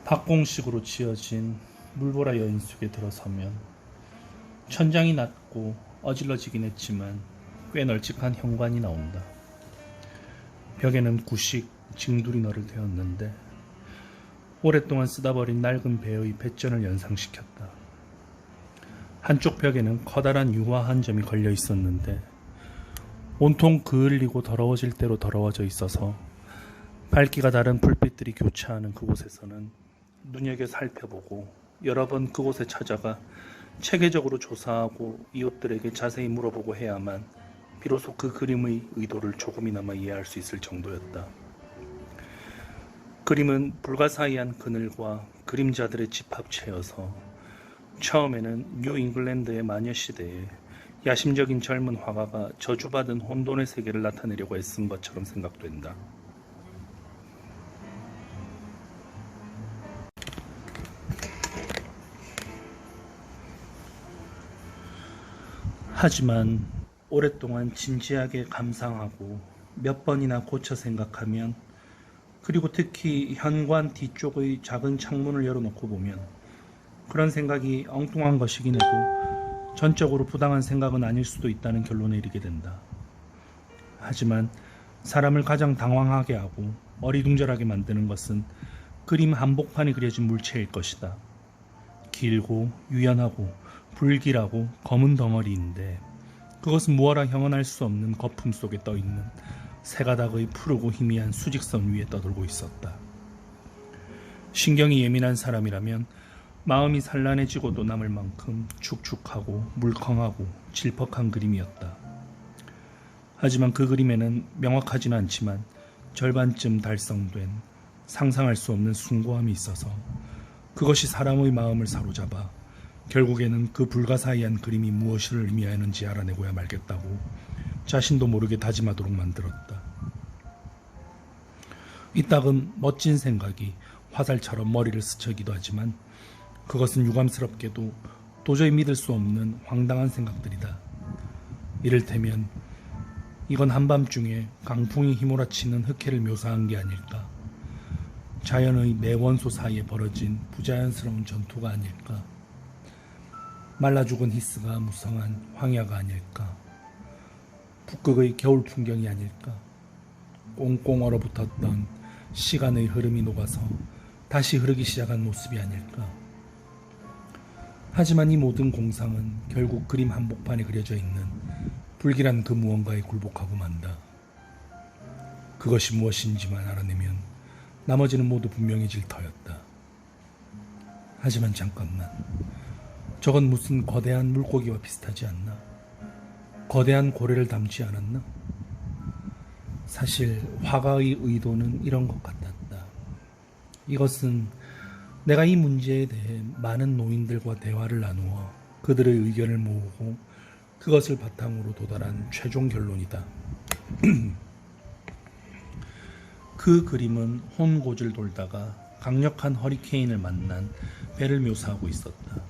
박공식으로 지어진 물보라 여인 속에 들어서면 천장이 낮고 어질러지긴 했지만 꽤 널찍한 현관이 나온다. 벽에는 구식 징두리 너를 대었는데 오랫동안 쓰다 버린 낡은 배의 배전을 연상시켰다. 한쪽 벽에는 커다란 유화 한 점이 걸려 있었는데 온통 그을리고 더러워질 대로 더러워져 있어서 밝기가 다른 불빛들이 교차하는 그곳에서는 눈여겨 살펴보고 여러 번 그곳에 찾아가 체계적으로 조사하고 이웃들에게 자세히 물어보고 해야만 비로소 그 그림의 의도를 조금이나마 이해할 수 있을 정도였다. 그림은 불가사의한 그늘과 그림자들의 집합체여서 처음에는 뉴 잉글랜드의 마녀 시대에 야심적인 젊은 화가가 저주받은 혼돈의 세계를 나타내려고 애쓴 것처럼 생각된다. 하지만 오랫동안 진지하게 감상하고 몇 번이나 고쳐 생각하면, 그리고 특히 현관 뒤쪽의 작은 창문을 열어놓고 보면 그런 생각이 엉뚱한 것이긴 해도 전적으로 부당한 생각은 아닐 수도 있다는 결론에 이르게 된다. 하지만 사람을 가장 당황하게 하고 어리둥절하게 만드는 것은 그림 한복판에 그려진 물체일 것이다. 길고 유연하고 불길하고 검은 덩어리인데 그것은 무어라 형언할 수 없는 거품 속에 떠있는 세 가닥의 푸르고 희미한 수직선 위에 떠돌고 있었다. 신경이 예민한 사람이라면 마음이 산란해지고도 남을 만큼 축축하고 물컹하고 질퍽한 그림이었다. 하지만 그 그림에는 명확하지는 않지만 절반쯤 달성된 상상할 수 없는 숭고함이 있어서 그것이 사람의 마음을 사로잡아 결국에는 그 불가사의한 그림이 무엇을 의미하는지 알아내고야 말겠다고 자신도 모르게 다짐하도록 만들었다. 이따금 멋진 생각이 화살처럼 머리를 스치기도 하지만 그것은 유감스럽게도 도저히 믿을 수 없는 황당한 생각들이다. 이를테면 이건 한밤중에 강풍이 휘몰아치는 흑해를 묘사한 게 아닐까? 자연의 네 원소 사이에 벌어진 부자연스러운 전투가 아닐까? 말라 죽은 히스가 무성한 황야가 아닐까? 북극의 겨울 풍경이 아닐까? 꽁꽁 얼어붙었던 시간의 흐름이 녹아서 다시 흐르기 시작한 모습이 아닐까? 하지만 이 모든 공상은 결국 그림 한복판에 그려져 있는 불길한 그 무언가에 굴복하고 만다. 그것이 무엇인지만 알아내면 나머지는 모두 분명해질 터였다. 하지만 잠깐만, 저건 무슨 거대한 물고기와 비슷하지 않나? 거대한 고래를 닮지 않았나? 사실 화가의 의도는 이런 것 같았다. 이것은 내가 이 문제에 대해 많은 노인들과 대화를 나누어 그들의 의견을 모으고 그것을 바탕으로 도달한 최종 결론이다. 그 그림은 혼고를 돌다가 강력한 허리케인을 만난 배를 묘사하고 있었다.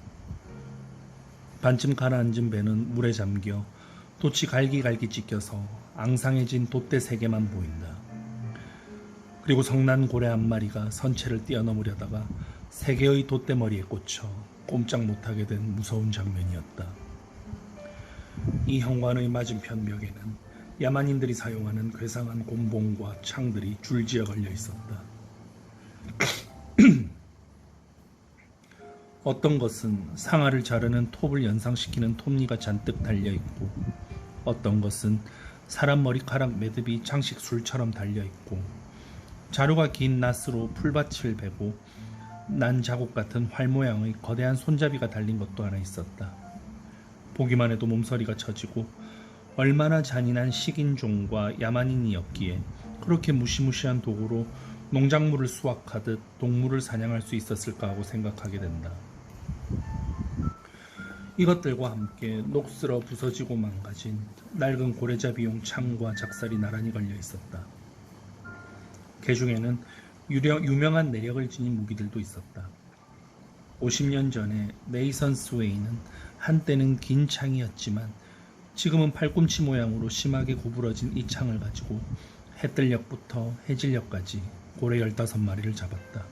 반쯤 가라앉은 배는 물에 잠겨 돛이 갈기갈기 찢겨서 앙상해진 돛대 세 개만 보인다. 그리고 성난 고래 한 마리가 선체를 뛰어넘으려다가 세 개의 돛대 머리에 꽂혀 꼼짝 못하게 된 무서운 장면이었다. 이 현관의 맞은편 벽에는 야만인들이 사용하는 괴상한 곤봉과 창들이 줄지어 걸려 있었다. 어떤 것은 상아를 자르는 톱을 연상시키는 톱니가 잔뜩 달려있고, 어떤 것은 사람 머리카락 매듭이 장식술처럼 달려있고, 자루가 긴 낫으로 풀밭을 베고 난 자국 같은 활 모양의 거대한 손잡이가 달린 것도 하나 있었다. 보기만 해도 몸서리가 쳐지고 얼마나 잔인한 식인종과 야만인이었기에 그렇게 무시무시한 도구로 농작물을 수확하듯 동물을 사냥할 수 있었을까 하고 생각하게 된다. 이것들과 함께 녹슬어 부서지고 망가진 낡은 고래잡이용 창과 작살이 나란히 걸려 있었다. 그 중에는 유명한 내력을 지닌 무기들도 있었다. 50년 전에 네이선 스웨이는 한때는 긴 창이었지만 지금은 팔꿈치 모양으로 심하게 구부러진 이 창을 가지고 해뜰역부터 해질역까지 고래 15마리를 잡았다.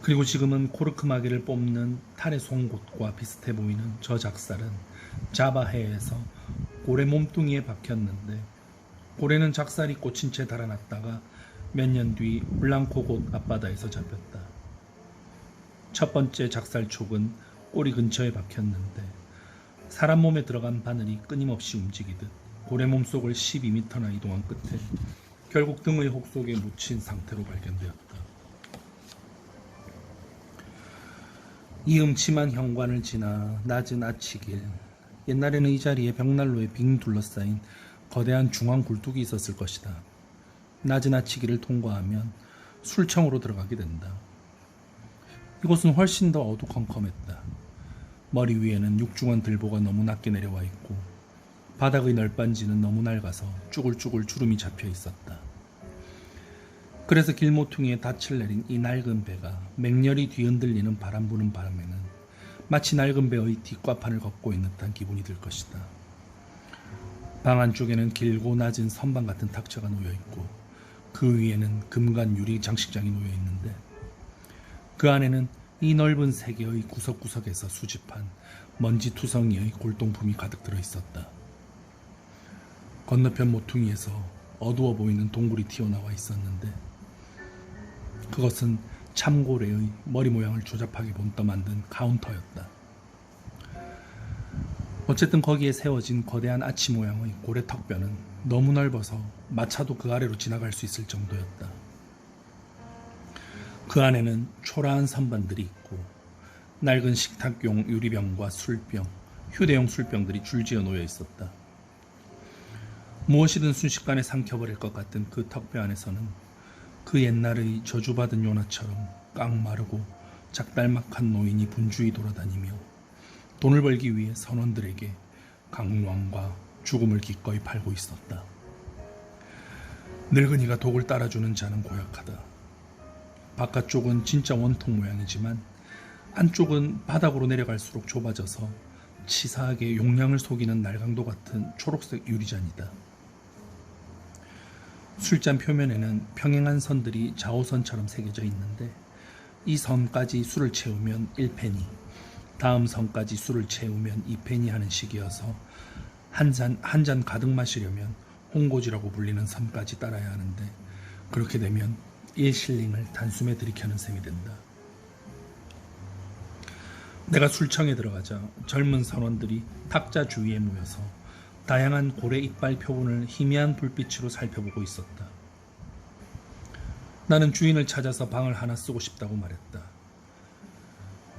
그리고 지금은 코르크 마개를 뽑는 탈의 송곳과 비슷해 보이는 저 작살은 자바해에서 고래 몸뚱이에 박혔는데, 고래는 작살이 꽂힌 채 달아났다가 몇 년 뒤 블랑코곳 앞바다에서 잡혔다. 첫 번째 작살촉은 꼬리 근처에 박혔는데, 사람 몸에 들어간 바늘이 끊임없이 움직이듯 고래 몸속을 12m나 이동한 끝에 결국 등의 혹 속에 묻힌 상태로 발견되었다. 이 음침한 현관을 지나 낮은 아치길, 옛날에는 이 자리에 벽난로에 빙 둘러싸인 거대한 중앙 굴뚝이 있었을 것이다. 낮은 아치길을 통과하면 술청으로 들어가게 된다. 이곳은 훨씬 더 어두컴컴했다. 머리 위에는 육중한 들보가 너무 낮게 내려와 있고, 바닥의 널빤지는 너무 낡아서 쭈글쭈글 주름이 잡혀 있었다. 그래서 길모퉁이에 닻을 내린 이 낡은 배가 맹렬히 뒤흔들리는 바람 부는 바람에는 마치 낡은 배의 뒷과판을 걷고 있는 듯한 기분이 들 것이다. 방 안쪽에는 길고 낮은 선반 같은 탁자가 놓여있고, 그 위에는 금간 유리 장식장이 놓여있는데, 그 안에는 이 넓은 세계의 구석구석에서 수집한 먼지투성이의 골동품이 가득 들어있었다. 건너편 모퉁이에서 어두워 보이는 동굴이 튀어나와 있었는데, 그것은 참고래의 머리 모양을 조잡하게 본떠 만든 카운터였다. 어쨌든 거기에 세워진 거대한 아치 모양의 고래 턱뼈는 너무 넓어서 마차도 그 아래로 지나갈 수 있을 정도였다. 그 안에는 초라한 선반들이 있고, 낡은 식탁용 유리병과 술병, 휴대용 술병들이 줄지어 놓여 있었다. 무엇이든 순식간에 삼켜버릴 것 같은 그 턱뼈 안에서는 그 옛날의 저주받은 요나처럼 깡마르고 작달막한 노인이 분주히 돌아다니며 돈을 벌기 위해 선원들에게 강왕과 죽음을 기꺼이 팔고 있었다. 늙은이가 독을 따라주는 자는 고약하다. 바깥쪽은 진짜 원통 모양이지만 안쪽은 바닥으로 내려갈수록 좁아져서 치사하게 용량을 속이는 날강도 같은 초록색 유리잔이다. 술잔 표면에는 평행한 선들이 좌우선처럼 새겨져 있는데, 이 선까지 술을 채우면 1페니, 다음 선까지 술을 채우면 2페니 하는 식이어서 한 잔 가득 마시려면 홍고지라고 불리는 선까지 따라야 하는데, 그렇게 되면 1실링을 단숨에 들이켜는 셈이 된다. 내가 술청에 들어가자 젊은 선원들이 탁자 주위에 모여서 다양한 고래 이빨 표본을 희미한 불빛으로 살펴보고 있었다. 나는 주인을 찾아서 방을 하나 쓰고 싶다고 말했다.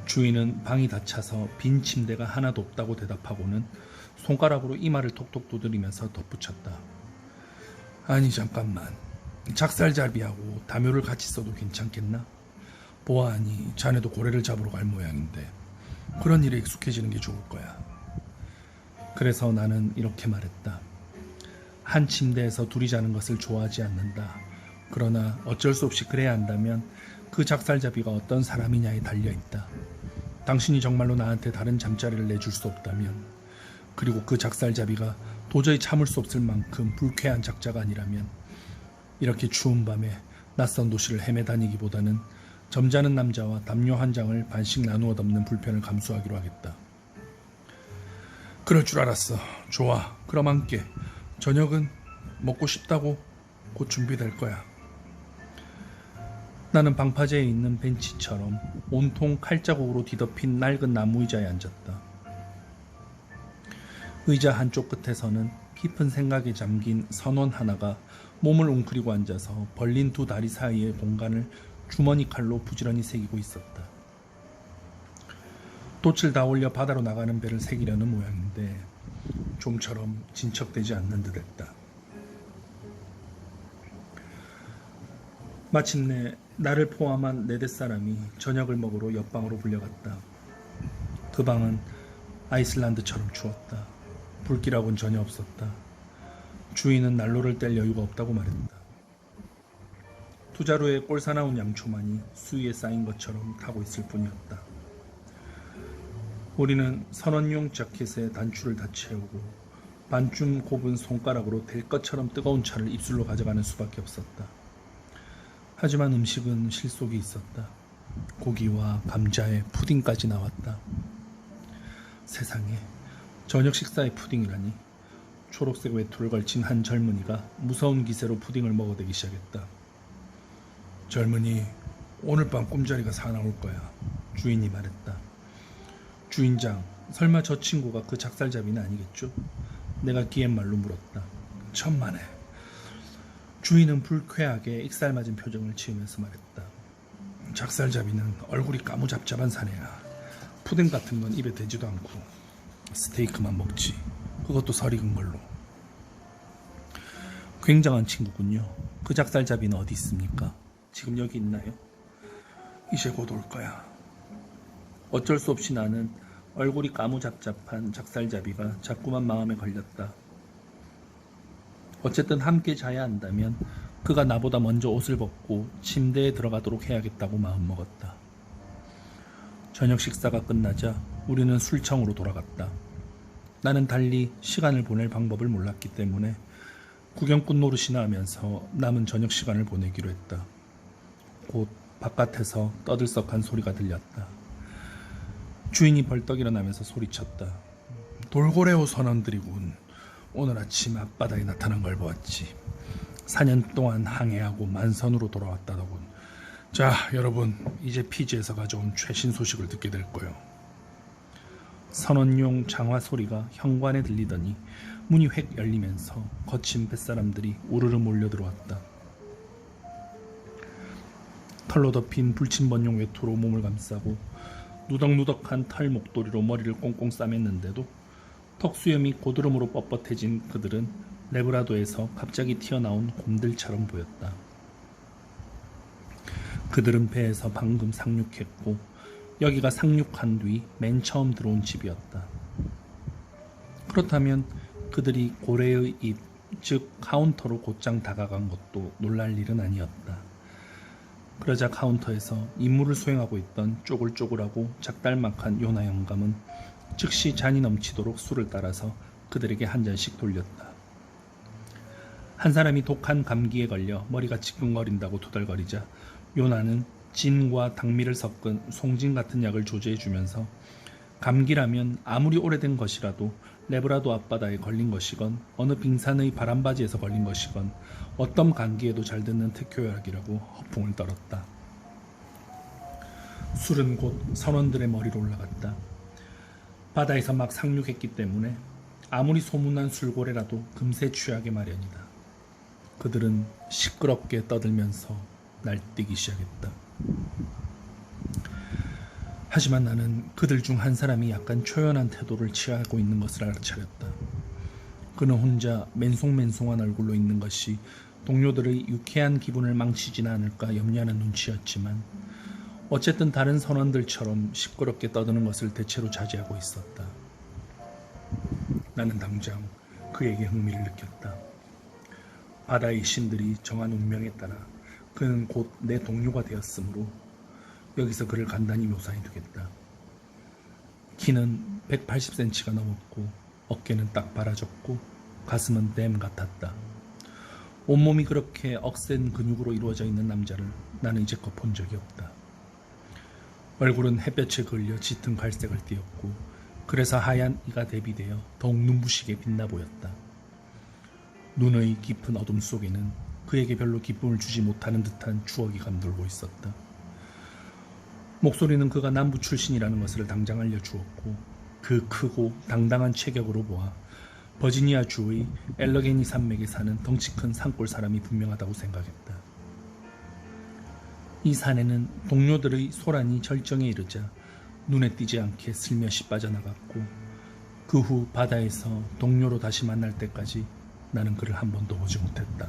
주인은 방이 다 차서 빈 침대가 하나도 없다고 대답하고는 손가락으로 이마를 톡톡 두드리면서 덧붙였다. 아니 잠깐만, 작살잡이하고 다묘를 같이 써도 괜찮겠나? 보아하니 자네도 고래를 잡으러 갈 모양인데 그런 일에 익숙해지는 게 좋을 거야. 그래서 나는 이렇게 말했다. 한 침대에서 둘이 자는 것을 좋아하지 않는다. 그러나 어쩔 수 없이 그래야 한다면 그 작살잡이가 어떤 사람이냐에 달려있다. 당신이 정말로 나한테 다른 잠자리를 내줄 수 없다면, 그리고 그 작살잡이가 도저히 참을 수 없을 만큼 불쾌한 작자가 아니라면, 이렇게 추운 밤에 낯선 도시를 헤매다니기보다는 점잖은 남자와 담요 한 장을 반씩 나누어 덮는 불편을 감수하기로 하겠다. 그럴 줄 알았어. 좋아, 그럼 함께. 저녁은 먹고 싶다고? 곧 준비될 거야. 나는 방파제에 있는 벤치처럼 온통 칼자국으로 뒤덮인 낡은 나무 의자에 앉았다. 의자 한쪽 끝에서는 깊은 생각에 잠긴 선원 하나가 몸을 웅크리고 앉아서 벌린 두 다리 사이의 공간을 주머니 칼로 부지런히 새기고 있었다. 돛을 다 올려 바다로 나가는 배를 새기려는 모양인데 좀처럼 진척되지 않는 듯했다. 마침내 나를 포함한 4대 사람이 저녁을 먹으러 옆방으로 불려갔다. 그 방은 아이슬란드처럼 추웠다. 불길하고는 전혀 없었다. 주인은 난로를 뗄 여유가 없다고 말했다. 투자루에 꼴사나운 양초만이 수위에 쌓인 것처럼 타고 있을 뿐이었다. 우리는 선원용 자켓에 단추를 다 채우고 반쯤 곱은 손가락으로 될 것처럼 뜨거운 차를 입술로 가져가는 수밖에 없었다. 하지만 음식은 실속이 있었다. 고기와 감자에 푸딩까지 나왔다. 세상에, 저녁 식사에 푸딩이라니. 초록색 외투를 걸친 한 젊은이가 무서운 기세로 푸딩을 먹어대기 시작했다. 젊은이, 오늘 밤 꿈자리가 사나울 거야. 주인이 말했다. 주인장, 설마 저 친구가 그 작살잡이는 아니겠죠? 내가 기욤말로 물었다. 천만에. 주인은 불쾌하게 익살맞은 표정을 지으면서 말했다. 작살잡이는 얼굴이 까무잡잡한 사내야. 푸딩 같은 건 입에 대지도 않고 스테이크만 먹지. 그것도 설 익은 걸로. 굉장한 친구군요. 그 작살잡이는 어디 있습니까? 지금 여기 있나요? 이제 곧 올 거야. 어쩔 수 없이 나는 얼굴이 까무잡잡한 작살잡이가 자꾸만 마음에 걸렸다. 어쨌든 함께 자야 한다면 그가 나보다 먼저 옷을 벗고 침대에 들어가도록 해야겠다고 마음먹었다. 저녁 식사가 끝나자 우리는 술청으로 돌아갔다. 나는 달리 시간을 보낼 방법을 몰랐기 때문에 구경꾼 노릇이나 하면서 남은 저녁 시간을 보내기로 했다. 곧 바깥에서 떠들썩한 소리가 들렸다. 주인이 벌떡 일어나면서 소리쳤다. 돌고래호 선원들이군. 오늘 아침 앞바다에 나타난 걸 보았지. 4년 동안 항해하고 만선으로 돌아왔다더군. 자, 여러분, 이제 피지에서 가져온 최신 소식을 듣게 될 거요. 선원용 장화 소리가 현관에 들리더니 문이 획 열리면서 거친 뱃사람들이 우르르 몰려들어왔다. 털로 덮인 불침번용 외투로 몸을 감싸고 누덕누덕한 털 목도리로 머리를 꽁꽁 싸맸는데도 턱수염이 고드름으로 뻣뻣해진 그들은 레브라도에서 갑자기 튀어나온 곰들처럼 보였다. 그들은 배에서 방금 상륙했고 여기가 상륙한 뒤 맨 처음 들어온 집이었다. 그렇다면 그들이 고래의 입, 즉 카운터로 곧장 다가간 것도 놀랄 일은 아니었다. 그러자 카운터에서 임무를 수행하고 있던 쪼글쪼글하고 작달막한 요나 영감은 즉시 잔이 넘치도록 술을 따라서 그들에게 한 잔씩 돌렸다. 한 사람이 독한 감기에 걸려 머리가 지끈거린다고 투덜거리자 요나는 진과 당미를 섞은 송진 같은 약을 조제해주면서 감기라면 아무리 오래된 것이라도 레브라도 앞바다에 걸린 것이건 어느 빙산의 바람바지에서 걸린 것이건 어떤 감기에도 잘 듣는 특효약이라고 허풍을 떨었다. 술은 곧 선원들의 머리로 올라갔다. 바다에서 막 상륙했기 때문에 아무리 소문난 술고래라도 금세 취하게 마련이다. 그들은 시끄럽게 떠들면서 날뛰기 시작했다. 하지만 나는 그들 중 한 사람이 약간 초연한 태도를 취하고 있는 것을 알아차렸다. 그는 혼자 맨송맨송한 얼굴로 있는 것이 동료들의 유쾌한 기분을 망치지는 않을까 염려하는 눈치였지만 어쨌든 다른 선원들처럼 시끄럽게 떠드는 것을 대체로 자제하고 있었다. 나는 당장 그에게 흥미를 느꼈다. 바다의 신들이 정한 운명에 따라 그는 곧 내 동료가 되었으므로 여기서 그를 간단히 묘사해 두겠다. 키는 180cm가 넘었고 어깨는 딱 바라졌고 가슴은 댐 같았다. 온몸이 그렇게 억센 근육으로 이루어져 있는 남자를 나는 이제껏 본 적이 없다. 얼굴은 햇볕에 걸려 짙은 갈색을 띠었고 그래서 하얀 이가 대비되어 더욱 눈부시게 빛나 보였다. 눈의 깊은 어둠 속에는 그에게 별로 기쁨을 주지 못하는 듯한 추억이 감돌고 있었다. 목소리는 그가 남부 출신이라는 것을 당장 알려주었고 그 크고 당당한 체격으로 보아 버지니아 주의 엘러게니 산맥에 사는 덩치 큰 산골 사람이 분명하다고 생각했다. 이 산에는 동료들의 소란이 절정에 이르자 눈에 띄지 않게 슬며시 빠져나갔고 그 후 바다에서 동료로 다시 만날 때까지 나는 그를 한 번도 보지 못했다.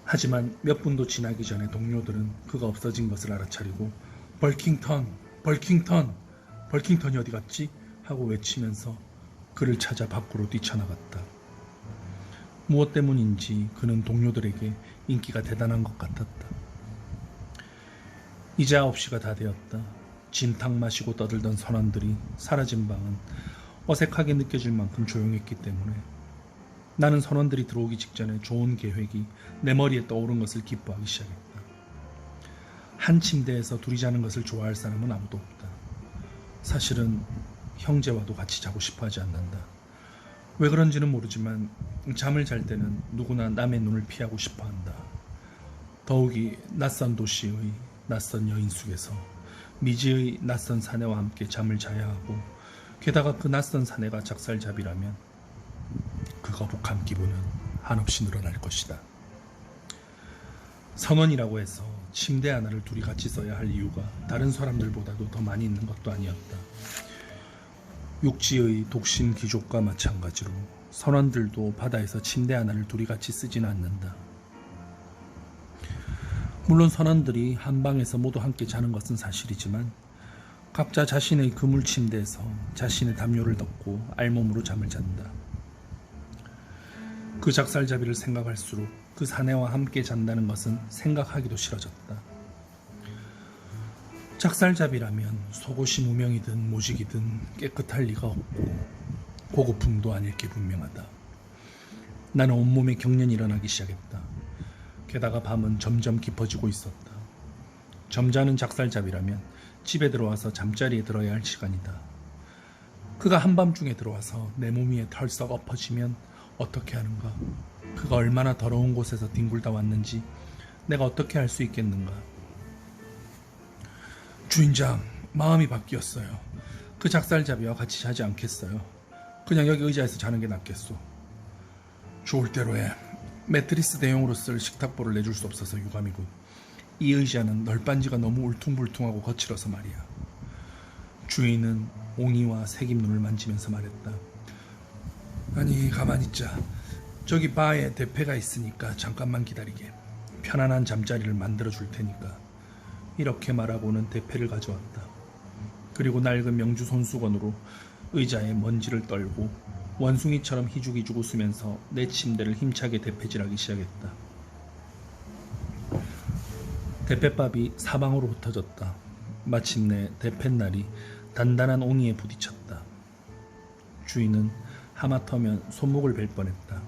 하지만 몇 분도 지나기 전에 동료들은 그가 없어진 것을 알아차리고 벌킹턴! 벌킹턴! 벌킹턴이 어디 갔지? 하고 외치면서 그를 찾아 밖으로 뛰쳐나갔다. 무엇 때문인지 그는 동료들에게 인기가 대단한 것 같았다. 이제 9시가 다 되었다. 진탕 마시고 떠들던 선원들이 사라진 방은 어색하게 느껴질 만큼 조용했기 때문에 나는 선원들이 들어오기 직전에 좋은 계획이 내 머리에 떠오른 것을 기뻐하기 시작했다. 한 침대에서 둘이 자는 것을 좋아할 사람은 아무도 없다. 사실은 형제와도 같이 자고 싶어 하지 않는다. 왜 그런지는 모르지만 잠을 잘 때는 누구나 남의 눈을 피하고 싶어 한다. 더욱이 낯선 도시의 낯선 여인 속에서 미지의 낯선 사내와 함께 잠을 자야 하고, 게다가 그 낯선 사내가 작살잡이라면 그 거북한 기분은 한없이 늘어날 것이다. 선원이라고 해서 침대 하나를 둘이 같이 써야 할 이유가 다른 사람들보다도 더 많이 있는 것도 아니었다. 육지의 독신 귀족과 마찬가지로 선원들도 바다에서 침대 하나를 둘이 같이 쓰지는 않는다. 물론 선원들이 한 방에서 모두 함께 자는 것은 사실이지만 각자 자신의 그물 침대에서 자신의 담요를 덮고 알몸으로 잠을 잔다. 그 작살잡이를 생각할수록 그 사내와 함께 잔다는 것은 생각하기도 싫어졌다. 작살잡이라면 속옷이 무명이든 모직이든 깨끗할 리가 없고 고급품도 아닐 게 분명하다. 나는 온몸에 경련이 일어나기 시작했다. 게다가 밤은 점점 깊어지고 있었다. 점잖은 작살잡이라면 집에 들어와서 잠자리에 들어야 할 시간이다. 그가 한밤중에 들어와서 내 몸 위에 털썩 엎어지면 어떻게 하는가? 그가 얼마나 더러운 곳에서 뒹굴다 왔는지 내가 어떻게 알 수 있겠는가? 주인장, 마음이 바뀌었어요. 그 작살잡이와 같이 자지 않겠어요. 그냥 여기 의자에서 자는 게 낫겠소. 좋을 대로 해. 매트리스 대용으로 쓸 식탁보를 내줄 수 없어서 유감이군. 이 의자는 널빤지가 너무 울퉁불퉁하고 거칠어서 말이야. 주인은 옹이와 새김눈을 만지면서 말했다. 아니, 가만히 있자. 저기 바에 대패가 있으니까 잠깐만 기다리게. 편안한 잠자리를 만들어 줄 테니까. 이렇게 말하고는 대패를 가져왔다. 그리고 낡은 명주 손수건으로 의자에 먼지를 떨고 원숭이처럼 희죽희죽 웃으면서 내 침대를 힘차게 대패질하기 시작했다. 대패밥이 사방으로 흩어졌다. 마침내 대패날이 단단한 옹이에 부딪혔다. 주인은 하마터면 손목을 벨 뻔했다.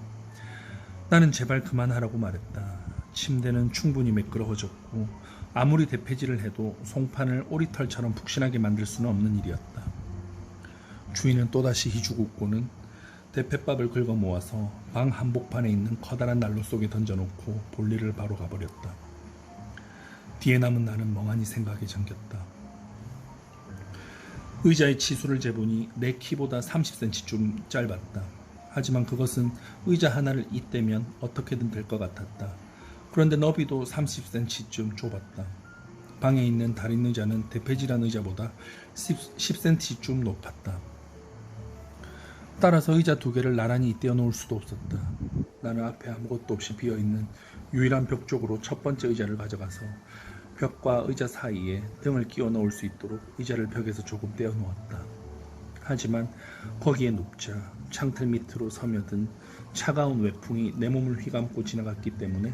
나는 제발 그만하라고 말했다. 침대는 충분히 매끄러워졌고 아무리 대패질을 해도 송판을 오리털처럼 푹신하게 만들 수는 없는 일이었다. 주인은 또다시 희죽 웃고는 대패밥을 긁어 모아서 방 한복판에 있는 커다란 난로 속에 던져놓고 볼일을 바로 가버렸다. 뒤에 남은 나는 멍하니 생각에 잠겼다. 의자의 치수를 재보니 내 키보다 30cm 좀 짧았다. 하지만 그것은 의자 하나를 잇대면 어떻게든 될 것 같았다. 그런데 너비도 30cm쯤 좁았다. 방에 있는 다른 의자는 대패질한 의자보다 10cm쯤 높았다. 따라서 의자 두 개를 나란히 잇대어 놓을 수도 없었다. 나는 앞에 아무것도 없이 비어있는 유일한 벽 쪽으로 첫 번째 의자를 가져가서 벽과 의자 사이에 등을 끼워 넣을 수 있도록 의자를 벽에서 조금 떼어 놓았다. 하지만 거기에 눕자 창틀 밑으로 서며든 차가운 외풍이 내 몸을 휘감고 지나갔기 때문에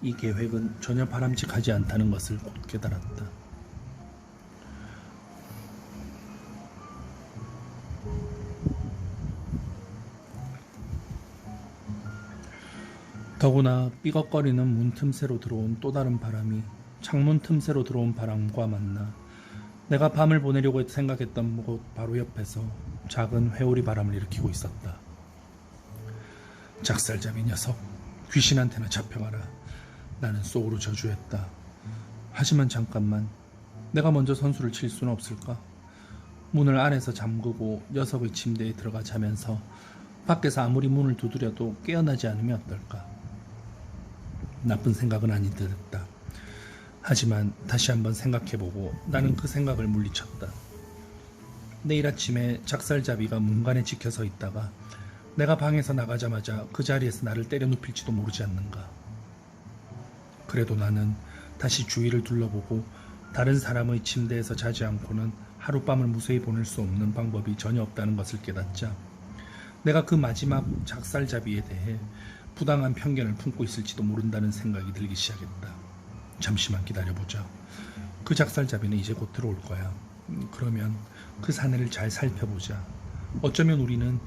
이 계획은 전혀 바람직하지 않다는 것을 곧 깨달았다. 더구나 삐걱거리는 문 틈새로 들어온 또 다른 바람이 창문 틈새로 들어온 바람과 만나 내가 밤을 보내려고 생각했던 곳 바로 옆에서 작은 회오리 바람을 일으키고 있었다. 작살잡이 녀석, 귀신한테나 잡혀가라. 나는 속으로 저주했다. 하지만 잠깐만, 내가 먼저 선수를 칠 수는 없을까? 문을 안에서 잠그고 녀석의 침대에 들어가 자면서 밖에서 아무리 문을 두드려도 깨어나지 않으면 어떨까? 나쁜 생각은 아닌 듯했다. 하지만 다시 한번 생각해보고 나는 그 생각을 물리쳤다. 내일 아침에 작살잡이가 문간에 지켜서 있다가 내가 방에서 나가자마자 그 자리에서 나를 때려 눕힐지도 모르지 않는가. 그래도 나는 다시 주위를 둘러보고 다른 사람의 침대에서 자지 않고는 하룻밤을 무사히 보낼 수 없는 방법이 전혀 없다는 것을 깨닫자 내가 그 마지막 작살잡이에 대해 부당한 편견을 품고 있을지도 모른다는 생각이 들기 시작했다. 잠시만 기다려보자. 그 작살잡이는 이제 곧 들어올 거야. 그러면 그 사내를 잘 살펴보자. 어쩌면 우리는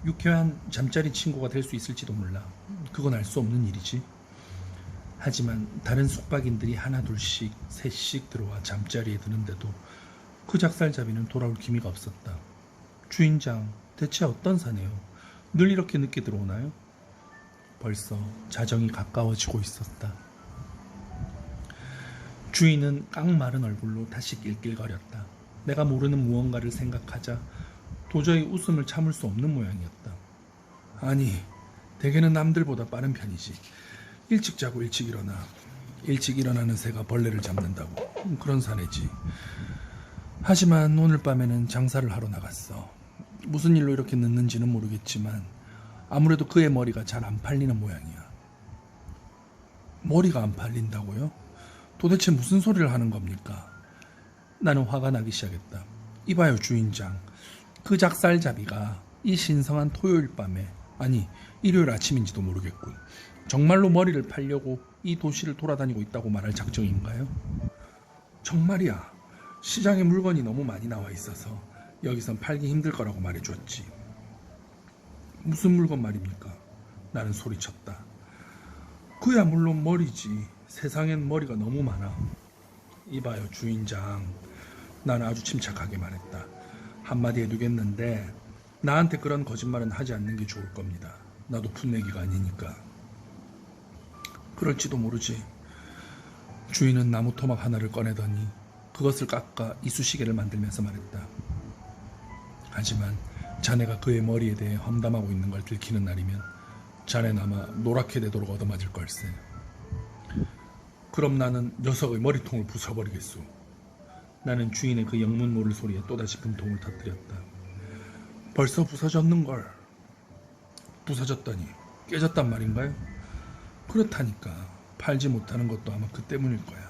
유쾌한 잠자리 친구가 될 수 있을지도 몰라. 그건 알 수 없는 일이지. 하지만 다른 숙박인들이 하나둘씩 셋씩 들어와 잠자리에 드는데도 그 작살잡이는 돌아올 기미가 없었다. 주인장, 대체 어떤 사내요? 늘 이렇게 늦게 들어오나요? 벌써 자정이 가까워지고 있었다. 주인은 깡마른 얼굴로 다시 낄낄거렸다. 내가 모르는 무언가를 생각하자 도저히 웃음을 참을 수 없는 모양이었다. 아니, 대개는 남들보다 빠른 편이지. 일찍 자고 일찍 일어나. 일찍 일어나는 새가 벌레를 잡는다고. 그런 사내지. 하지만 오늘 밤에는 장사를 하러 나갔어. 무슨 일로 이렇게 늦는지는 모르겠지만 아무래도 그의 머리가 잘 안 팔리는 모양이야. 머리가 안 팔린다고요? 도대체 무슨 소리를 하는 겁니까? 나는 화가 나기 시작했다. 이봐요, 주인장. 그 작살잡이가 이 신성한 토요일 밤에, 아니 일요일 아침인지도 모르겠군, 정말로 머리를 팔려고 이 도시를 돌아다니고 있다고 말할 작정인가요? 정말이야. 시장에 물건이 너무 많이 나와 있어서 여기선 팔기 힘들 거라고 말해줬지. 무슨 물건 말입니까? 나는 소리쳤다. 그야 물론 머리지. 세상엔 머리가 너무 많아. 이봐요, 주인장. 나는 아주 침착하게 말했다. 한마디 해두겠는데 나한테 그런 거짓말은 하지 않는 게 좋을 겁니다. 나도 풋내기가 아니니까. 그럴지도 모르지. 주인은 나무 토막 하나를 꺼내더니 그것을 깎아 이쑤시개를 만들면서 말했다. 하지만 자네가 그의 머리에 대해 험담하고 있는 걸 들키는 날이면 자네는 아마 노랗게 되도록 얻어맞을 걸세. 그럼 나는 녀석의 머리통을 부숴버리겠소. 나는 주인의 그 영문 모를 소리에 또다시 분통을 터뜨렸다. 벌써 부서졌는걸. 부서졌더니 깨졌단 말인가요? 그렇다니까. 팔지 못하는 것도 아마 그 때문일 거야.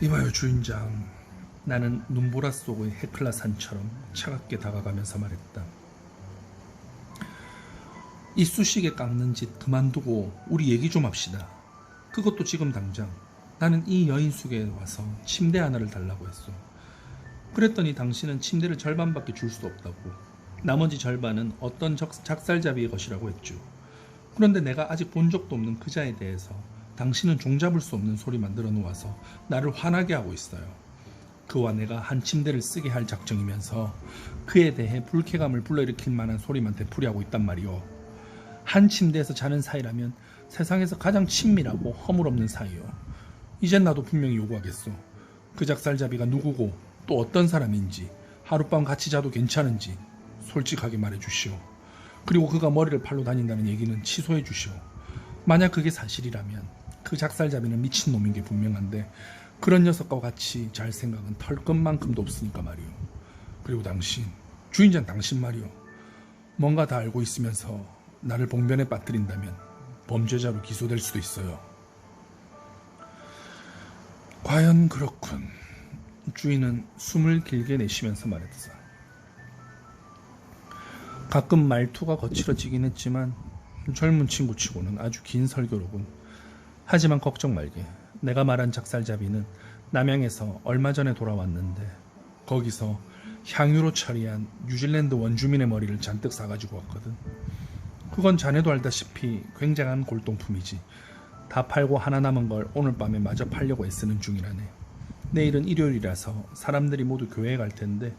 이봐요, 주인장. 나는 눈보라 속의 헤클라 산처럼 차갑게 다가가면서 말했다. 이쑤시개 깎는 짓 그만두고 우리 얘기 좀 합시다. 그것도 지금 당장. 나는 이 여인숙에 와서 침대 하나를 달라고 했어. 그랬더니 당신은 침대를 절반밖에 줄 수 없다고, 나머지 절반은 어떤 작살잡이의 것이라고 했죠. 그런데 내가 아직 본 적도 없는 그자에 대해서 당신은 종잡을 수 없는 소리 만들어 놓아서 나를 화나게 하고 있어요. 그와 내가 한 침대를 쓰게 할 작정이면서 그에 대해 불쾌감을 불러일으킬 만한 소리만 되풀이하고 있단 말이오. 한 침대에서 자는 사이라면 세상에서 가장 친밀하고 허물없는 사이요. 이젠 나도 분명히 요구하겠소. 그 작살잡이가 누구고 또 어떤 사람인지, 하룻밤 같이 자도 괜찮은지 솔직하게 말해주시오. 그리고 그가 머리를 팔러 다닌다는 얘기는 취소해 주시오. 만약 그게 사실이라면 그 작살잡이는 미친놈인 게 분명한데 그런 녀석과 같이 잘 생각은 털끝만큼도 없으니까 말이오. 그리고 당신, 주인장 당신 말이오. 뭔가 다 알고 있으면서 나를 봉변에 빠뜨린다면 범죄자로 기소될 수도 있어요. 과연 그렇군. 주인은 숨을 길게 내쉬면서 말했어. 가끔 말투가 거칠어지긴 했지만 젊은 친구치고는 아주 긴 설교로군. 하지만 걱정 말게. 내가 말한 작살잡이는 남양에서 얼마 전에 돌아왔는데 거기서 향유로 처리한 뉴질랜드 원주민의 머리를 잔뜩 사가지고 왔거든. 그건 자네도 알다시피 굉장한 골동품이지. 다 팔고 하나 남은 걸 오늘 밤에 마저 팔려고 애쓰는 중이라네. 내일은 일요일이라서 사람들이 모두 교회에 갈 텐데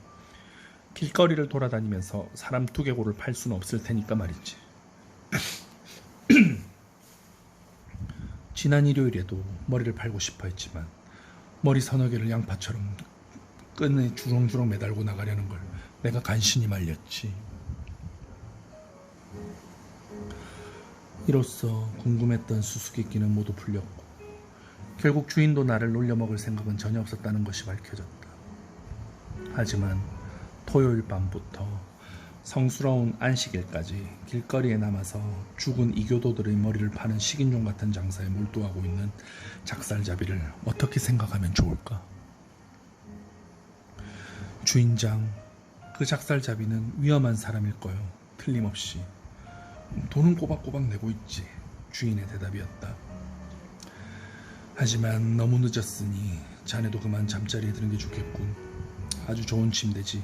길거리를 돌아다니면서 사람 두개골을 팔 수는 없을 테니까 말이지. 지난 일요일에도 머리를 팔고 싶어 했지만 머리 서너 개를 양파처럼 끈에 주렁주렁 매달고 나가려는 걸 내가 간신히 말렸지. 이로써 궁금했던 수수께끼는 모두 풀렸고 결국 주인도 나를 놀려먹을 생각은 전혀 없었다는 것이 밝혀졌다. 하지만 토요일 밤부터 성스러운 안식일까지 길거리에 남아서 죽은 이교도들의 머리를 파는 식인종 같은 장사에 몰두하고 있는 작살잡이를 어떻게 생각하면 좋을까? 주인장, 그 작살잡이는 위험한 사람일 거요. 틀림없이. 돈은 꼬박꼬박 내고 있지. 주인의 대답이었다. 하지만 너무 늦었으니 자네도 그만 잠자리에 드는 게 좋겠군. 아주 좋은 침대지.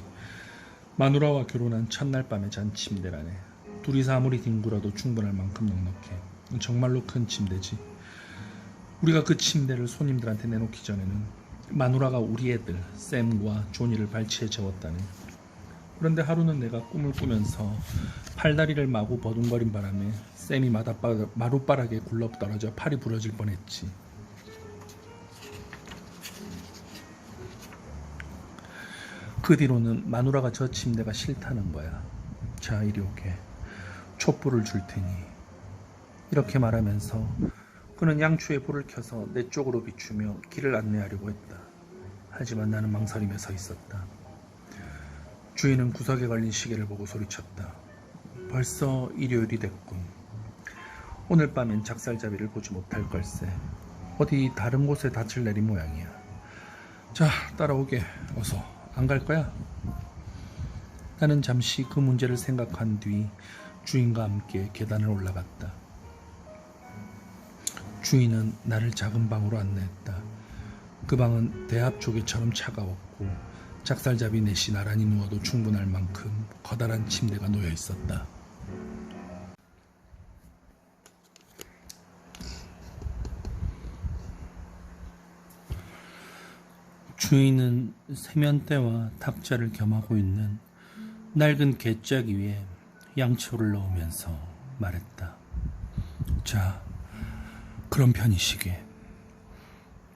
마누라와 결혼한 첫날 밤에 잔 침대라네. 둘이서 아무리 뒹굴어도 충분할 만큼 넉넉해. 정말로 큰 침대지. 우리가 그 침대를 손님들한테 내놓기 전에는 마누라가 우리 애들 샘과 조니를 발치해 재웠다네. 그런데 하루는 내가 꿈을 꾸면서 팔다리를 마구 버둥거린 바람에 샘이 마룻바닥에 굴러 떨어져 팔이 부러질 뻔했지. 그 뒤로는 마누라가 저 침대가 싫다는 거야. 자, 이리 오게. 촛불을 줄 테니. 이렇게 말하면서 그는 양초에 불을 켜서 내 쪽으로 비추며 길을 안내하려고 했다. 하지만 나는 망설임에 서 있었다. 주인은 구석에 걸린 시계를 보고 소리쳤다. 벌써 일요일이 됐군. 오늘 밤엔 작살잡이를 보지 못할 걸세. 어디 다른 곳에 닻을 내린 모양이야. 자, 따라오게. 어서. 안 갈 거야? 나는 잠시 그 문제를 생각한 뒤 주인과 함께 계단을 올라갔다. 주인은 나를 작은 방으로 안내했다. 그 방은 대합 조개처럼 차가웠고 작살잡이 넷이 나란히 누워도 충분할 만큼 커다란 침대가 놓여 있었다. 주인은 세면대와 탁자를 겸하고 있는 낡은 갯자기 위에 양초를 넣으면서 말했다. 자, 그런 편이시게.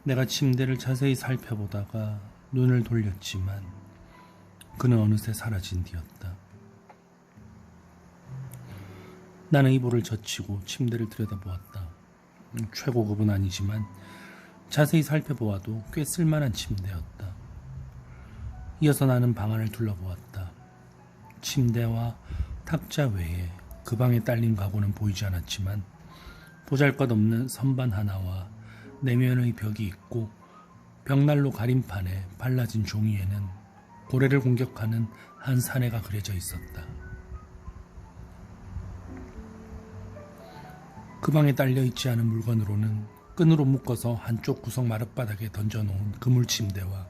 내가 침대를 자세히 살펴보다가 눈을 돌렸지만 그는 어느새 사라진 뒤였다. 나는 이불을 젖히고 침대를 들여다보았다. 최고급은 아니지만 자세히 살펴보아도 꽤 쓸만한 침대였다. 이어서 나는 방 안을 둘러보았다. 침대와 탁자 외에 그 방에 딸린 가구는 보이지 않았지만 보잘것없는 선반 하나와 내면의 벽이 있고 벽난로 가림판에 발라진 종이에는 고래를 공격하는 한 사내가 그려져 있었다. 그 방에 딸려 있지 않은 물건으로는 끈으로 묶어서 한쪽 구석 마룻바닥에 던져놓은 그물 침대와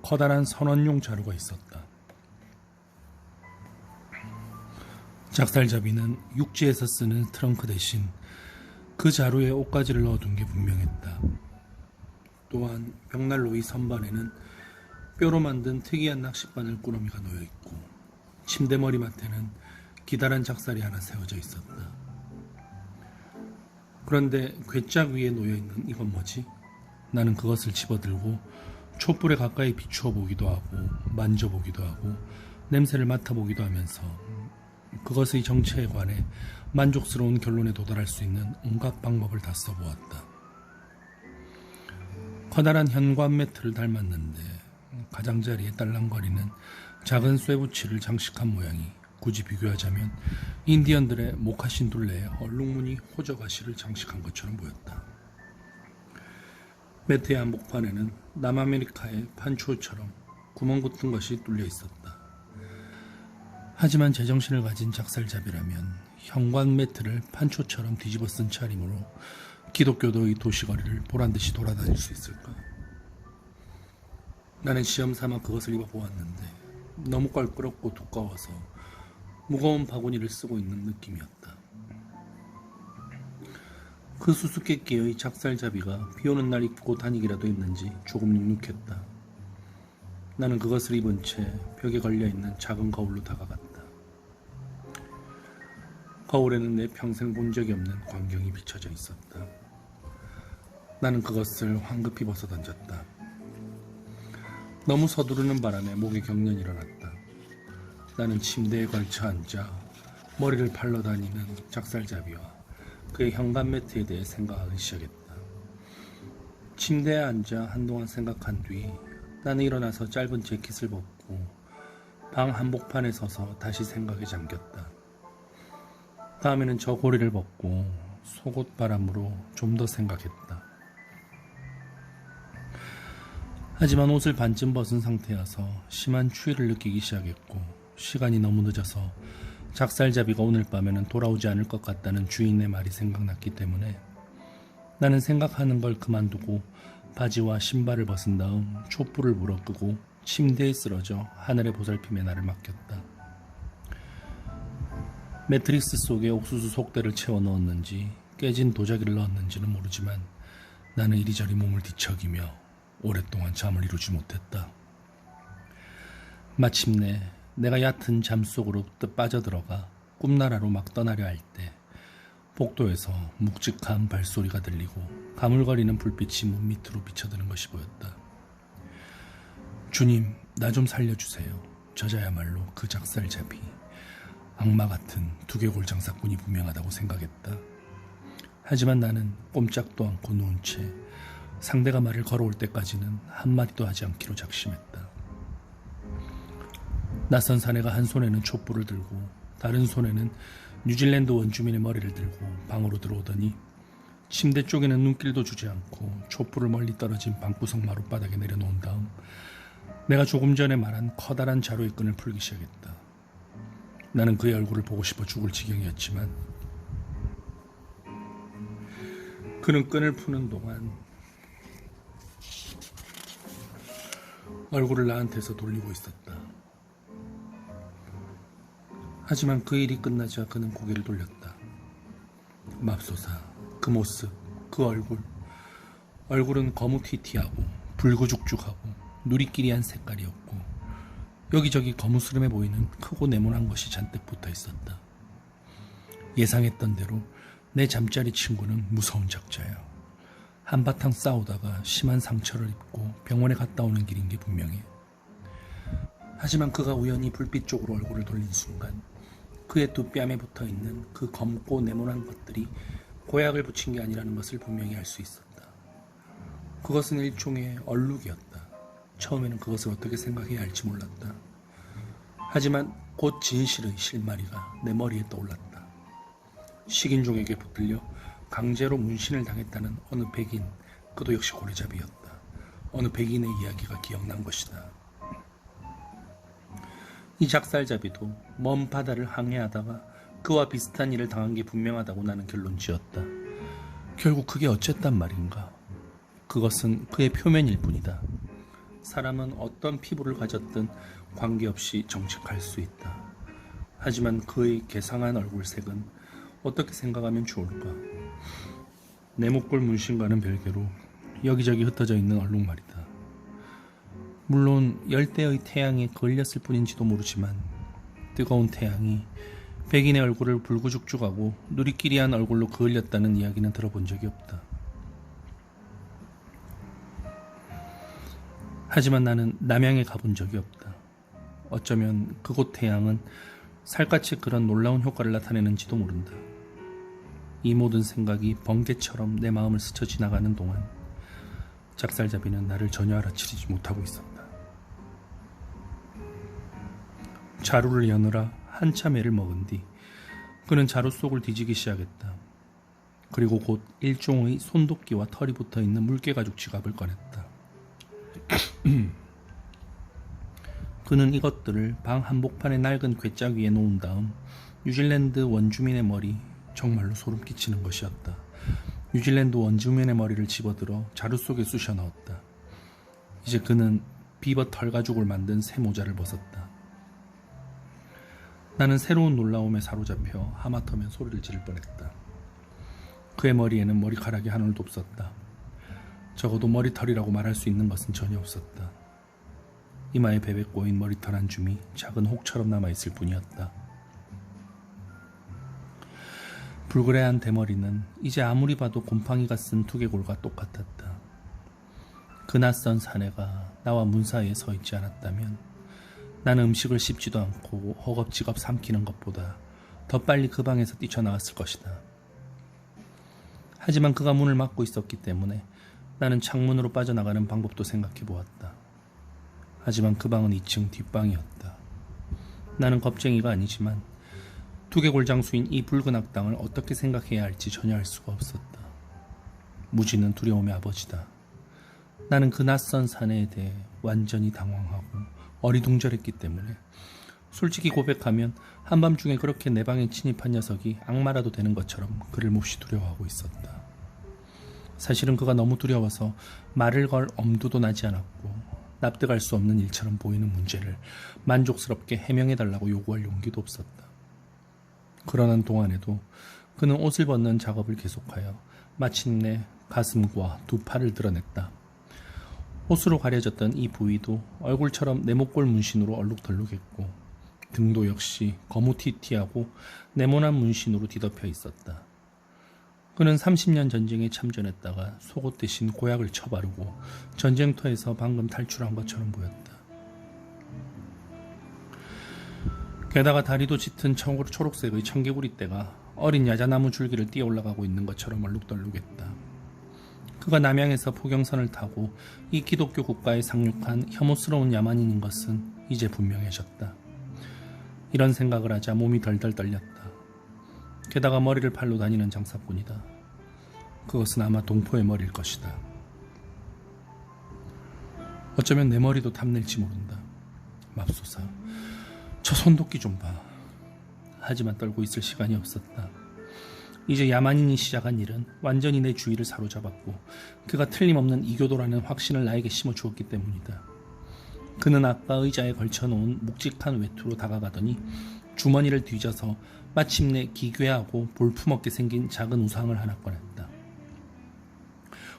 커다란 선원용 자루가 있었다. 작살잡이는 육지에서 쓰는 트렁크 대신 그 자루에 옷가지를 넣어둔 게 분명했다. 또한 벽난로의 선반에는 뼈로 만든 특이한 낚싯바늘 꾸러미가 놓여있고 침대 머리맡에는 기다란 작살이 하나 세워져 있었다. 그런데 괴짝 위에 놓여있는 이건 뭐지? 나는 그것을 집어들고 촛불에 가까이 비추어 보기도 하고 만져보기도 하고 냄새를 맡아보기도 하면서 그것의 정체에 관해 만족스러운 결론에 도달할 수 있는 온갖 방법을 다 써보았다. 커다란 현관 매트를 닮았는데 가장자리에 딸랑거리는 작은 쇠붙이를 장식한 모양이 굳이 비교하자면 인디언들의 모카신 둘레에 얼룩무늬 호적아시를 장식한 것처럼 보였다. 매트의 한복판에는 남아메리카의 판초처럼 구멍 붙은 것이 뚫려 있었다. 하지만 제정신을 가진 작살잡이라면 현관 매트를 판초처럼 뒤집어 쓴 차림으로 기독교도의 도시거리를 보란듯이 돌아다닐 수 있을까? 나는 시험삼아 그것을 입어보았는데 너무 껄끄럽고 두꺼워서 무거운 바구니를 쓰고 있는 느낌이었다. 그 수수께끼의 작살잡이가 비오는 날 입고 다니기라도 했는지 조금 눅눅했다. 나는 그것을 입은 채 벽에 걸려있는 작은 거울로 다가갔다. 거울에는 내 평생 본 적이 없는 광경이 비춰져 있었다. 나는 그것을 황급히 벗어던졌다. 너무 서두르는 바람에 목에 경련이 일어났다. 나는 침대에 걸쳐 앉아 머리를 팔러 다니는 작살잡이와 그의 현관 매트에 대해 생각하기 시작했다. 침대에 앉아 한동안 생각한 뒤 나는 일어나서 짧은 재킷을 벗고 방 한복판에 서서 다시 생각에 잠겼다. 다음에는 저 고리를 벗고 속옷 바람으로 좀 더 생각했다. 하지만 옷을 반쯤 벗은 상태여서 심한 추위를 느끼기 시작했고 시간이 너무 늦어서 작살잡이가 오늘 밤에는 돌아오지 않을 것 같다는 주인의 말이 생각났기 때문에 나는 생각하는 걸 그만두고 바지와 신발을 벗은 다음 촛불을 불어 끄고 침대에 쓰러져 하늘의 보살핌에 나를 맡겼다. 매트리스 속에 옥수수 속대를 채워 넣었는지 깨진 도자기를 넣었는지는 모르지만 나는 이리저리 몸을 뒤척이며 오랫동안 잠을 이루지 못했다. 마침내 내가 얕은 잠 속으로 빠져들어가 꿈나라로 막 떠나려 할 때 복도에서 묵직한 발소리가 들리고 가물거리는 불빛이 문 밑으로 비쳐드는 것이 보였다. 주님, 나 좀 살려주세요. 저자야말로 그 작살잡이 악마 같은 두개골 장사꾼이 분명하다고 생각했다. 하지만 나는 꼼짝도 않고 누운 채 상대가 말을 걸어올 때까지는 한마디도 하지 않기로 작심했다. 낯선 사내가 한 손에는 촛불을 들고 다른 손에는 뉴질랜드 원주민의 머리를 들고 방으로 들어오더니 침대 쪽에는 눈길도 주지 않고 촛불을 멀리 떨어진 방구석 마룻바닥에 내려놓은 다음 내가 조금 전에 말한 커다란 자루의 끈을 풀기 시작했다. 나는 그의 얼굴을 보고 싶어 죽을 지경이었지만 그는 끈을 푸는 동안 얼굴을 나한테서 돌리고 있었다. 하지만 그 일이 끝나자 그는 고개를 돌렸다. 맙소사, 그 모습, 그 얼굴은 거무튀튀하고 붉고죽죽하고 누리끼리한 색깔이었고 여기저기 거무스름해 보이는 크고 네모난 것이 잔뜩 붙어 있었다. 예상했던 대로 내 잠자리 친구는 무서운 적자야. 한바탕 싸우다가 심한 상처를 입고 병원에 갔다 오는 길인 게 분명해. 하지만 그가 우연히 불빛 쪽으로 얼굴을 돌린 순간 그의 두 뺨에 붙어있는 그 검고 네모난 것들이 고약을 붙인 게 아니라는 것을 분명히 알 수 있었다. 그것은 일종의 얼룩이었다. 처음에는 그것을 어떻게 생각해야 할지 몰랐다. 하지만 곧 진실의 실마리가 내 머리에 떠올랐다. 식인종에게 붙들려 강제로 문신을 당했다는 어느 백인, 그도 역시 고래잡이였다. 어느 백인의 이야기가 기억난 것이다. 이 작살잡이도 먼 바다를 항해하다가 그와 비슷한 일을 당한 게 분명하다고 나는 결론지었다. 결국 그게 어쨌단 말인가? 그것은 그의 표면일 뿐이다. 사람은 어떤 피부를 가졌든 관계없이 정직할 수 있다. 하지만 그의 개상한 얼굴색은 어떻게 생각하면 좋을까? 내 목골 문신과는 별개로 여기저기 흩어져 있는 얼룩 말이다. 물론 열대의 태양에 걸렸을 뿐인지도 모르지만 뜨거운 태양이 백인의 얼굴을 불구죽죽하고 누리끼리한 얼굴로 그을렸다는 이야기는 들어본 적이 없다. 하지만 나는 남양에 가본 적이 없다. 어쩌면 그곳 태양은 살갗이 그런 놀라운 효과를 나타내는지도 모른다. 이 모든 생각이 번개처럼 내 마음을 스쳐 지나가는 동안 작살잡이는 나를 전혀 알아채지 못하고 있었다. 자루를 여느라 한참 애를 먹은 뒤 그는 자루 속을 뒤지기 시작했다. 그리고 곧 일종의 손도끼와 털이 붙어있는 물개가죽 지갑을 꺼냈다. 그는 이것들을 방 한복판의 낡은 괴짝 위에 놓은 다음 뉴질랜드 원주민의 머리, 정말로 소름 끼치는 것이었다. 뉴질랜드 원주민의 머리를 집어들어 자루 속에 쑤셔 넣었다. 이제 그는 비버 털 가죽을 만든 새 모자를 벗었다. 나는 새로운 놀라움에 사로잡혀 하마터면 소리를 지를 뻔했다. 그의 머리에는 머리카락이 한 올도 없었다. 적어도 머리털이라고 말할 수 있는 것은 전혀 없었다. 이마에 베베 꼬인 머리털 한 줌이 작은 혹처럼 남아있을 뿐이었다. 불그레한 대머리는 이제 아무리 봐도 곰팡이가 쓴 두개골과 똑같았다. 그 낯선 사내가 나와 문 사이에 서 있지 않았다면 나는 음식을 씹지도 않고 허겁지겁 삼키는 것보다 더 빨리 그 방에서 뛰쳐나왔을 것이다. 하지만 그가 문을 막고 있었기 때문에 나는 창문으로 빠져나가는 방법도 생각해 보았다. 하지만 그 방은 2층 뒷방이었다. 나는 겁쟁이가 아니지만 두개골 장수인 이 붉은 악당을 어떻게 생각해야 할지 전혀 알 수가 없었다. 무지는 두려움의 아버지다. 나는 그 낯선 사내에 대해 완전히 당황하고 어리둥절했기 때문에 솔직히 고백하면 한밤중에 그렇게 내 방에 침입한 녀석이 악마라도 되는 것처럼 그를 몹시 두려워하고 있었다. 사실은 그가 너무 두려워서 말을 걸 엄두도 나지 않았고 납득할 수 없는 일처럼 보이는 문제를 만족스럽게 해명해달라고 요구할 용기도 없었다. 그러는 동안에도 그는 옷을 벗는 작업을 계속하여 마침내 가슴과 두 팔을 드러냈다. 옷으로 가려졌던 이 부위도 얼굴처럼 네모꼴 문신으로 얼룩덜룩했고 등도 역시 거무튀튀하고 네모난 문신으로 뒤덮여 있었다. 그는 30년 전쟁에 참전했다가 속옷 대신 고약을 처바르고 전쟁터에서 방금 탈출한 것처럼 보였다. 게다가 다리도 짙은 초록색의 청개구리떼가 어린 야자나무 줄기를 뛰어 올라가고 있는 것처럼 얼룩덜룩했다. 그가 남양에서 포경선을 타고 이 기독교 국가에 상륙한 혐오스러운 야만인인 것은 이제 분명해졌다. 이런 생각을 하자 몸이 덜덜 떨렸다. 게다가 머리를 팔로 다니는 장사꾼이다. 그것은 아마 동포의 머리일 것이다. 어쩌면 내 머리도 탐낼지 모른다. 맙소사, 저 손도끼 좀 봐. 하지만 떨고 있을 시간이 없었다. 이제 야만인이 시작한 일은 완전히 내 주의를 사로잡았고 그가 틀림없는 이교도라는 확신을 나에게 심어주었기 때문이다. 그는 아까 의자에 걸쳐놓은 묵직한 외투로 다가가더니 주머니를 뒤져서 마침내 기괴하고 볼품없게 생긴 작은 우상을 하나 꺼냈다.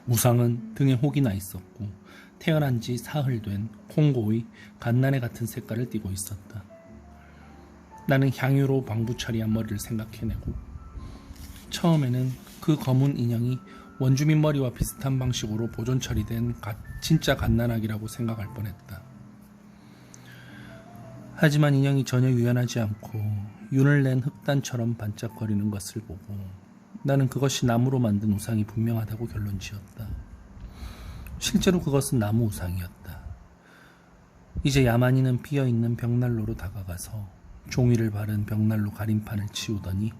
우상은 등에 혹이 나 있었고 태어난 지 사흘 된 콩고의 갓난애 같은 색깔을 띠고 있었다. 나는 향유로 방부 처리한 머리를 생각해내고 처음에는 그 검은 인형이 원주민 머리와 비슷한 방식으로 보존 처리된 진짜 갓난아기라고 생각할 뻔했다. 하지만 인형이 전혀 유연하지 않고 윤을 낸 흑단처럼 반짝거리는 것을 보고 나는 그것이 나무로 만든 우상이 분명하다고 결론지었다. 실제로 그것은 나무 우상이었다. 이제 야만이는 비어있는 벽난로로 다가가서 종이를 바른 벽난로 가림판을 치우더니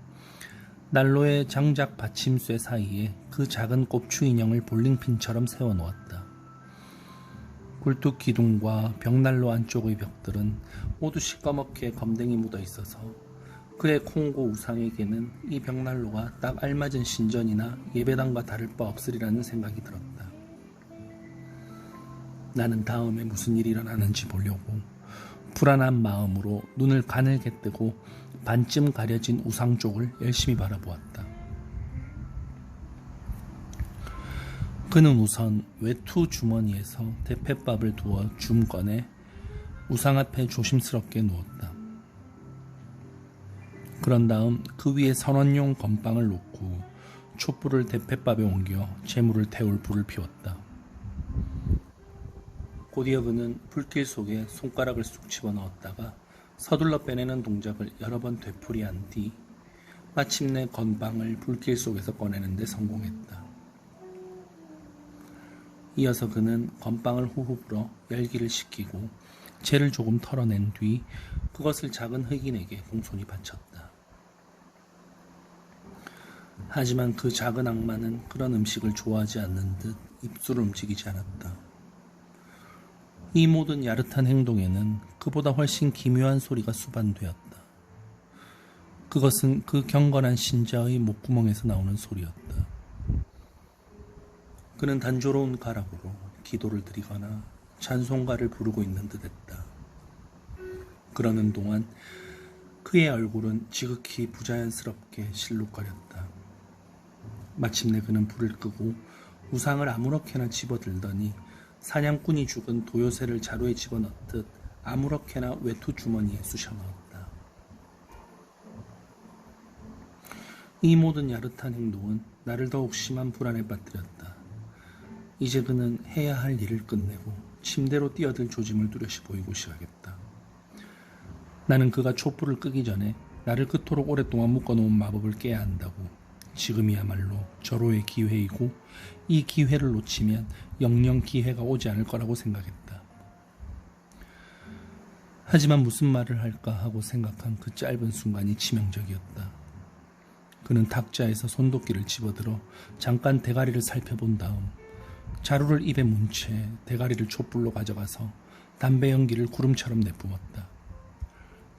난로의 장작 받침쇠 사이에 그 작은 꼽추 인형을 볼링핀처럼 세워놓았다. 굴뚝 기둥과 벽난로 안쪽의 벽들은 모두 시꺼멓게 검댕이 묻어 있어서 그의 콩고 우상에게는 이 벽난로가 딱 알맞은 신전이나 예배당과 다를 바 없으리라는 생각이 들었다. 나는 다음에 무슨 일이 일어나는지 보려고 불안한 마음으로 눈을 가늘게 뜨고 반쯤 가려진 우상 쪽을 열심히 바라보았다. 그는 우선 외투 주머니에서 대패밥을 두어 줌 꺼내 우상 앞에 조심스럽게 누웠다. 그런 다음 그 위에 선원용 건빵을 놓고 촛불을 대패밥에 옮겨 재물을 태울 불을 피웠다. 곧이어 그는 불길 속에 손가락을 쑥 집어넣었다가 서둘러 빼내는 동작을 여러 번 되풀이한 뒤 마침내 건빵을 불길 속에서 꺼내는 데 성공했다. 이어서 그는 건빵을 후후 불어 열기를 식히고 재를 조금 털어낸 뒤 그것을 작은 흑인에게 공손히 바쳤다. 하지만 그 작은 악마는 그런 음식을 좋아하지 않는 듯 입술을 움직이지 않았다. 이 모든 야릇한 행동에는 그보다 훨씬 기묘한 소리가 수반되었다. 그것은 그 경건한 신자의 목구멍에서 나오는 소리였다. 그는 단조로운 가락으로 기도를 드리거나 찬송가를 부르고 있는 듯했다. 그러는 동안 그의 얼굴은 지극히 부자연스럽게 실룩거렸다. 마침내 그는 불을 끄고 우상을 아무렇게나 집어들더니 사냥꾼이 죽은 도요새를 자루에 집어넣듯 아무렇게나 외투 주머니에 쑤셔 넣었다. 이 모든 야릇한 행동은 나를 더욱 심한 불안에 빠뜨렸다. 이제 그는 해야 할 일을 끝내고 침대로 뛰어들 조짐을 뚜렷이 보이고 시작했다. 나는 그가 촛불을 끄기 전에 나를 그토록 오랫동안 묶어놓은 마법을 깨야 한다고 지금이야말로 절호의 기회이고 이 기회를 놓치면 영영 기회가 오지 않을 거라고 생각했다. 하지만 무슨 말을 할까 하고 생각한 그 짧은 순간이 치명적이었다. 그는 탁자에서 손도끼를 집어들어 잠깐 대가리를 살펴본 다음 자루를 입에 문 채 대가리를 촛불로 가져가서 담배 연기를 구름처럼 내뿜었다.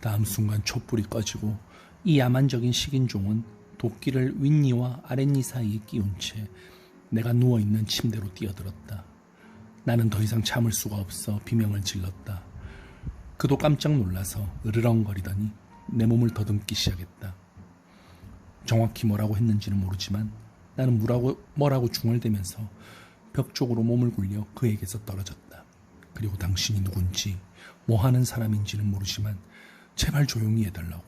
다음 순간 촛불이 꺼지고 이 야만적인 식인종은 도끼를 윗니와 아랫니 사이에 끼운 채 내가 누워있는 침대로 뛰어들었다. 나는 더 이상 참을 수가 없어 비명을 질렀다. 그도 깜짝 놀라서 으르렁거리더니 내 몸을 더듬기 시작했다. 정확히 뭐라고 했는지는 모르지만 나는 뭐라고 중얼대면서 벽 쪽으로 몸을 굴려 그에게서 떨어졌다. 그리고 당신이 누군지 뭐 하는 사람인지는 모르지만 제발 조용히 해달라고,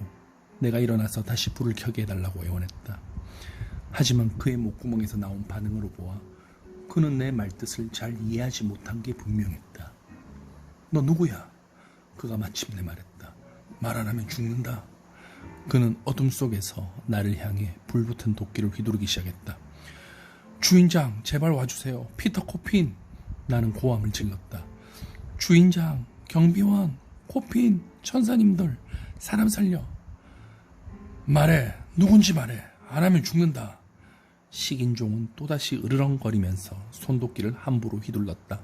내가 일어나서 다시 불을 켜게 해달라고 애원했다. 하지만 그의 목구멍에서 나온 반응으로 보아 그는 내 말뜻을 잘 이해하지 못한 게 분명했다. 너 누구야? 그가 마침내 말했다. 말 안 하면 죽는다. 그는 어둠 속에서 나를 향해 불붙은 도끼를 휘두르기 시작했다. 주인장, 제발 와주세요. 피터 코핀. 나는 고함을 질렀다. 주인장, 경비원, 코핀, 천사님들, 사람 살려. 말해, 누군지 말해. 안 하면 죽는다. 식인종은 또다시 으르렁거리면서 손도끼를 함부로 휘둘렀다.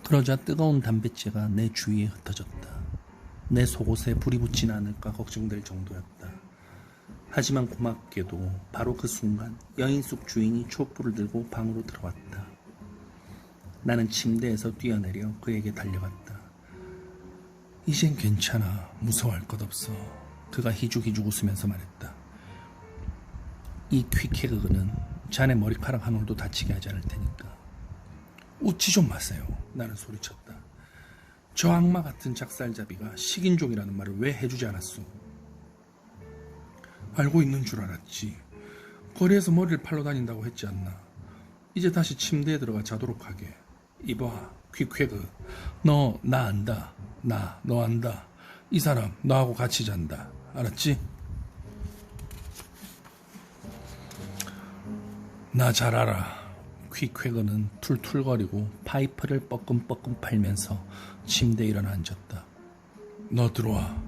그러자 뜨거운 담뱃재가 내 주위에 흩어졌다. 내 속옷에 불이 붙진 않을까 걱정될 정도였다. 하지만 고맙게도 바로 그 순간 여인숙 주인이 촛불을 들고 방으로 들어왔다. 나는 침대에서 뛰어내려 그에게 달려갔다. 이젠 괜찮아. 무서워할 것 없어. 그가 희죽희죽 웃으면서 말했다. 이 퀵해그는 자네 머리카락 한 올도 다치게 하지 않을 테니까. 웃지 좀 마세요. 나는 소리쳤다. 저 악마 같은 작살잡이가 식인종이라는 말을 왜 해주지 않았소? 알고 있는 줄 알았지. 거리에서 머리를 팔러 다닌다고 했지 않나. 이제 다시 침대에 들어가 자도록 하게. 이봐, 퀵해그. 너 나 안다. 너 안다. 이 사람 너하고 같이 잔다. 알았지? 나 잘 알아. 퀵해그는 툴툴거리고 파이프를 뻐끔뻐끔 팔면서 침대에 일어나 앉았다. 너 들어와.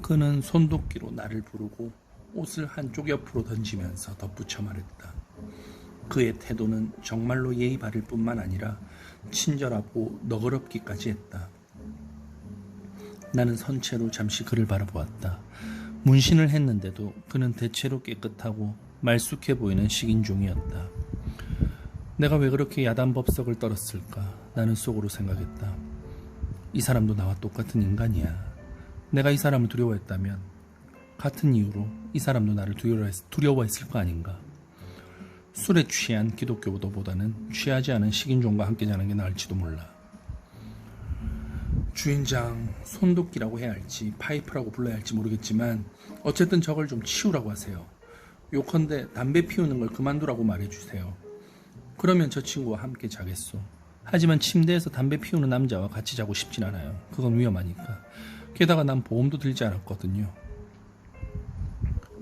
그는 손도끼로 나를 부르고 옷을 한쪽 옆으로 던지면서 덧붙여 말했다. 그의 태도는 정말로 예의 바를 뿐만 아니라 친절하고 너그럽기까지 했다. 나는 선체로 잠시 그를 바라보았다. 문신을 했는데도 그는 대체로 깨끗하고 말쑥해 보이는 식인종이었다. 내가 왜 그렇게 야단법석을 떨었을까? 나는 속으로 생각했다. 이 사람도 나와 똑같은 인간이야. 내가 이 사람을 두려워했다면 같은 이유로 이 사람도 나를 두려워했을 거 아닌가. 술에 취한 기독교보다는 취하지 않은 식인종과 함께 자는 게 나을지도 몰라. 주인장, 손도끼라고 해야 할지 파이프라고 불러야 할지 모르겠지만 어쨌든 저걸 좀 치우라고 하세요. 요컨대 담배 피우는 걸 그만두라고 말해주세요. 그러면 저 친구와 함께 자겠소. 하지만 침대에서 담배 피우는 남자와 같이 자고 싶진 않아요. 그건 위험하니까. 게다가 난 보험도 들지 않았거든요.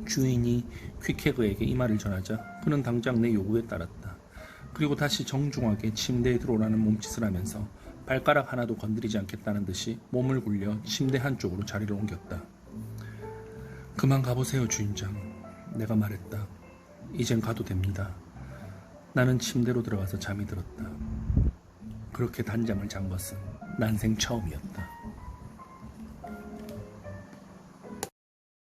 주인이 퀵해그에게 이 말을 전하자 그는 당장 내 요구에 따랐다. 그리고 다시 정중하게 침대에 들어오라는 몸짓을 하면서 발가락 하나도 건드리지 않겠다는 듯이 몸을 굴려 침대 한쪽으로 자리를 옮겼다. 그만 가보세요, 주인장. 내가 말했다. 이젠 가도 됩니다. 나는 침대로 들어가서 잠이 들었다. 그렇게 단잠을 잔 것은 난생 처음이었다.